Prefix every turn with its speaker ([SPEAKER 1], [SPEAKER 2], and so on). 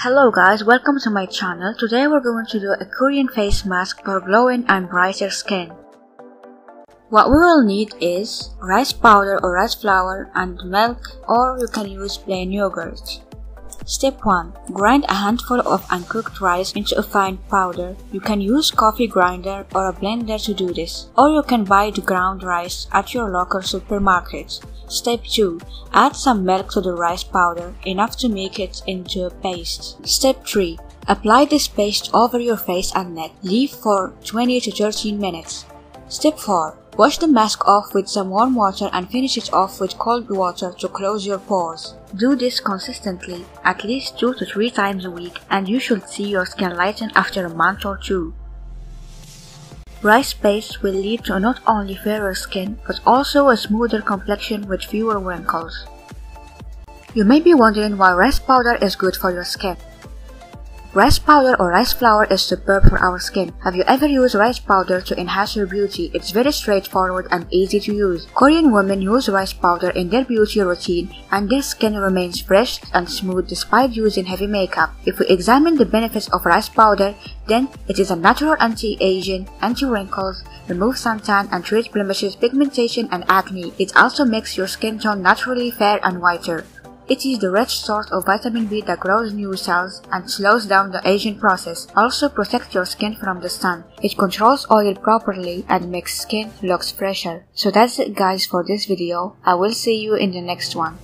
[SPEAKER 1] Hello guys, welcome to my channel. Today we're going to do a Korean face mask for glowing and brighter skin. What we will need is rice powder or rice flour and milk, or you can use plain yogurt. Step 1. Grind a handful of uncooked rice into a fine powder. You can use coffee grinder or a blender to do this, or you can buy the ground rice at your local supermarket. Step 2. Add some milk to the rice powder, enough to make it into a paste. Step 3. Apply this paste over your face and neck. Leave for 20 to 13 minutes. Step 4. Wash the mask off with some warm water and finish it off with cold water to close your pores. Do this consistently, at least 2 to 3 times a week, and you should see your skin lighten after a month or 2. Rice paste will lead to not only fairer skin, but also a smoother complexion with fewer wrinkles. You may be wondering why rice powder is good for your skin. Rice powder or rice flour is superb for our skin. Have you ever used rice powder to enhance your beauty? It's very straightforward and easy to use. Korean women use rice powder in their beauty routine, and their skin remains fresh and smooth despite using heavy makeup. If we examine the benefits of rice powder, then it is a natural anti-aging, anti-wrinkles, removes suntan and treats blemishes, pigmentation and acne. It also makes your skin tone naturally fair and whiter. It is the rich source of vitamin B that grows new cells and slows down the aging process. Also protects your skin from the sun. It controls oil properly and makes skin looks fresher. So that's it guys for this video. I will see you in the next one.